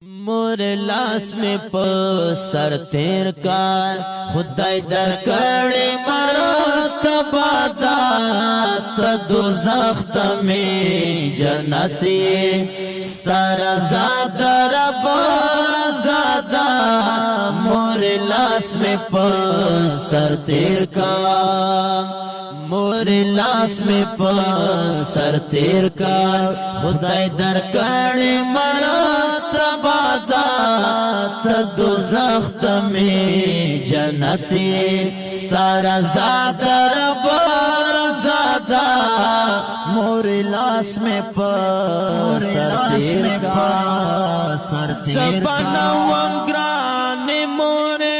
मोर लास में सर तेर का खुदाई दर कड़े मरतबा दात दोज़ख में जन्नती स्तारा ज़ादा रब ज़ादा मोर लास में सर तेर का मोर लास में सर तेर का खुदाई दर कड़े मरतबा दात दोज़ख में जन्नती स्तारा ज़ादा रब ज़ादा मोर लास में सर तेर का सर तेर का ग्राने मोरे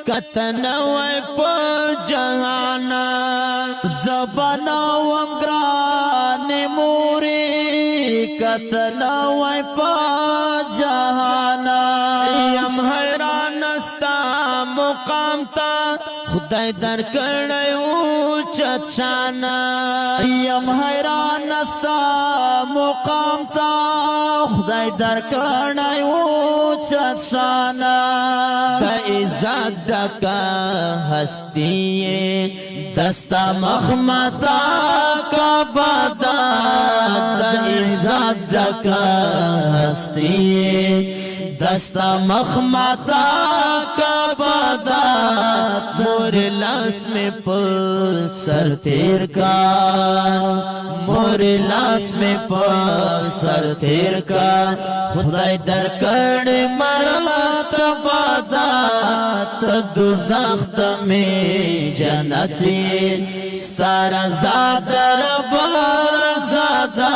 कतनवे जहाना जबनवम ग्राने मोरे कतनवे जहाना यम हैरानस्ता मुकाम ता खुदाई दर ऊंचा शाना यम हैरानस्ता मुकाम ता खुदाई दर ऊंचा शाना इज़्ज़त का हस्ती दस्ता मखमता का बादा इज़्ज़त का हस्ती दस्ता मखमता का बादा मोर लास में सर तेर का मोर लास में सर तेर का खुदाई दर कड़े मरतबा दात दोज़ख में जन्नती स्तारा ज़ादा रब ज़ादा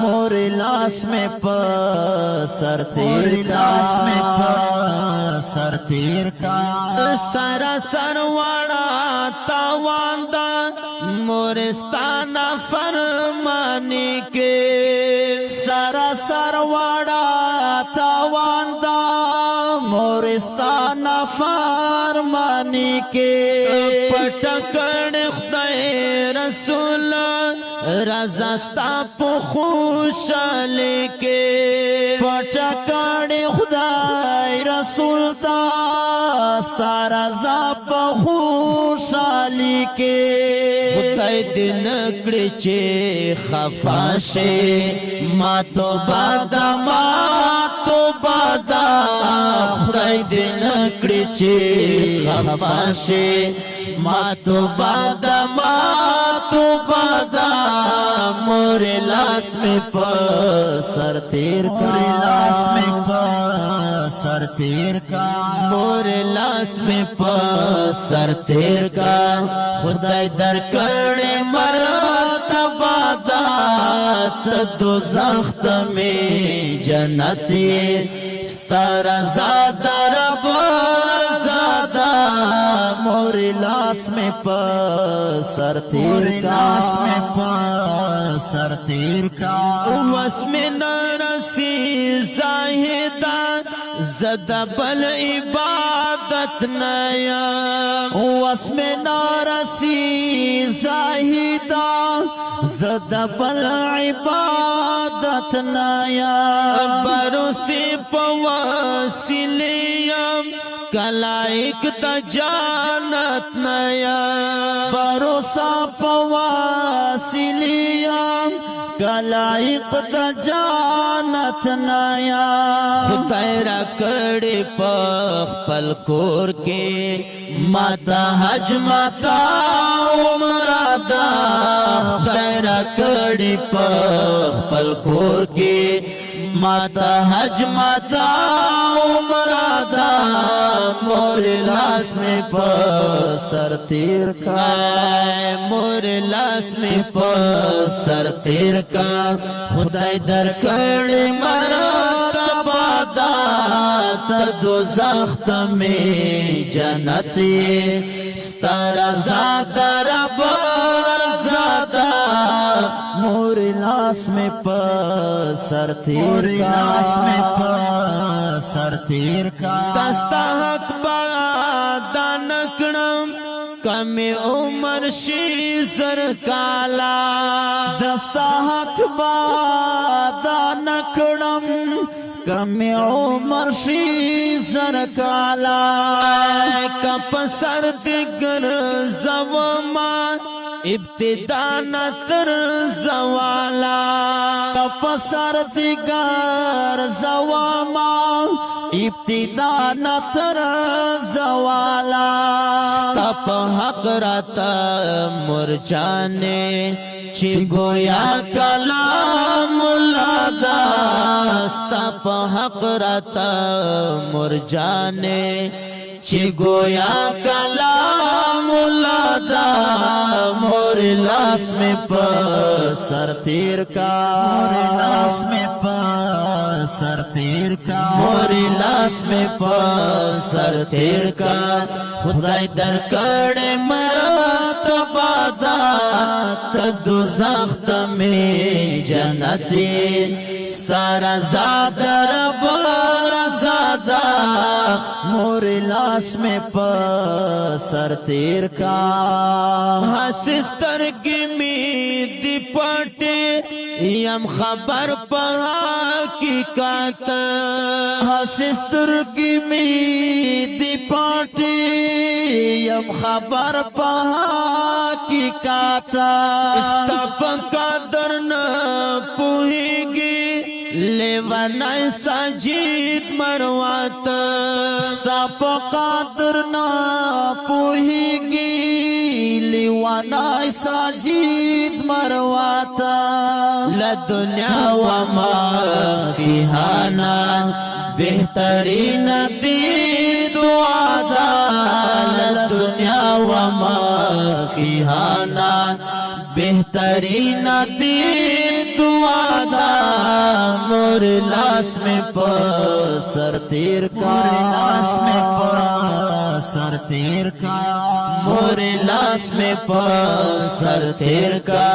मोर लास में सर तेर लास में सर तेर का सारा सरवाड़ा तवांदा मोरिस्ताना फरमानी के सारा सरवाड़ा तवांदा मोरिस्ताना फरमानी के पटकड़ खुदाई रसूल रज़ास्ता खुशाली के पटकड़ खुदाई रसूल दास्ता रज़ा खुशाली के खुदाई दिन चे खफाशे मातो बादा खुदाई दिन चे खफाशे मातो बादा मोर लास में सर तेर का लास में सर तेर का मोर लास में सर तेर का खुदाई दर कड़े मरतबा दात दोज़ख में जन्नती स्तारा ज़ादा रब ज़ादा मोर लास में सर तेर लास में सर तेर का वस में नरसी ज़ाहिदा ज़दा बल इबादत नया वस में नरसी ज़ाहिदा ज़दा बल इबादत नया बरोसे पवासिलियम कलाइक द जानत नया भरोसा पवासिलियम कलाइक द जानत नया खुदैरा कड़े पल कोर के माता हज माता उमरादा खुदैरा कड़े पल कोर के माता हज माता उमरादा मोर लास में सर तेर का मोर लास में सर तेर का खुदाई दर कड़े मरतबा दात दोज़ख में जन्नती स्तारा ज़ादा रब ज़ादा मोर लास में सर तेर लास में सर तेर का दस्ता हक दानकड़म कमे उमर शीजर काला दस्ता हक दानकड़म کم عمر شي زر کالا کپ سر دگر زوما ابتدا نتر زوالا کپ سر دگر زوما ابتدا نتر زوالا ستپ حق راتا مرجانے چی گویا کلام اللہ دا ستپ حق راتا مرجانے چی گویا کلام اللہ دا مور لاس میں سر تیر کا مور لاس میں سر تیر کا مور لاس میں سر تیر کا خدای در کڑے مرتبہ دا تدوزخ میں جنتی ستارا زاد رب رزادا مور لاس میں سر تیر کا ہسستر کی می دی پاٹے یم خبر پہا کی کات ہسستر کی می دی پاٹے یم خبر پہا کی کات استف قدر نہ پوہی گی لیوانای ساجید مروات ستاپ قادر نا پوہیگی لیوانای ساجید مروات لدنیا وما فیہانا بہترین دی دعا دا لدنیا وما فیہانا بہترین دی دعا دا مور لاس میں سر تیر کا لاس میں سر تیر کا مور لاس میں سر تیر کا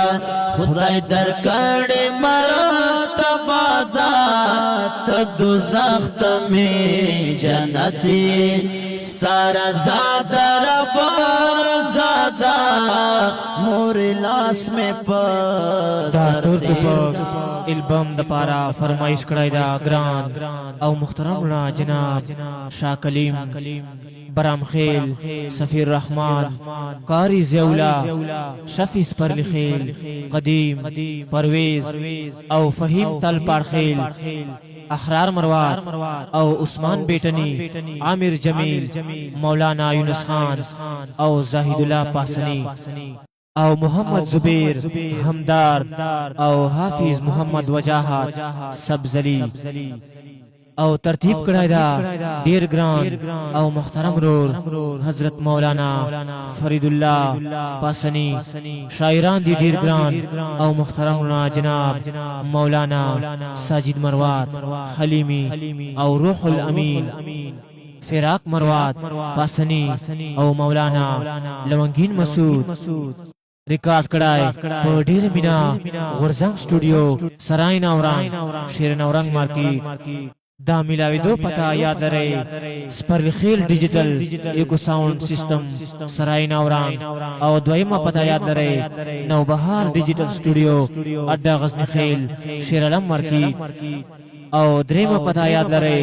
خدای در کڑے مرتبہ دا تدوزخ میں جنتی ستارا زاد رب رزادا مور لاس میں سر تیر کا البم د پارا فرمایش کړای دا ګران او محترم نا جناب شاه کلیم برام خیل سفیر رحمان قاری زیولا شفیع سپرلی خیل قدیم پرویز او فہیم تل پار خیل احرار مروات او عثمان بیٹنی عامر جمیل مولانا یونس خان او زاہد اللہ پاسنی او محمد زبیر حمدار او حافظ محمد وجاہت سبزلی او ترتیب کړای دا ډیر ګران او محترم رور حضرت مولانا فرید الله پاسنی شاعران دی ډیر ګران او محترم جناب مولانا ساجد مروات حلیمی او روح الامین فراق مروات پاسنی او مولانا لونگین مسعود ریکارڈ کړای په ډیر مینا غرزنګ سټوډیو سرای نورنګ شیر نورنګ مارکیټ دا ملاوی دو پتا یاد لرئ سپرخیل ڈیجیٹل ایکو ساؤنڈ سسٹم سرائی نوران او دویمہ پتا یاد لرئ نوبہار ڈیجیٹل سٹوڈیو اڈا غزن خیل شیرالم مارکیٹ او دریمہ پتا یاد لرئ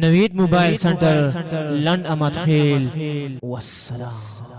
نوید موبائل سنٹر لنڈ امت خیل والسلام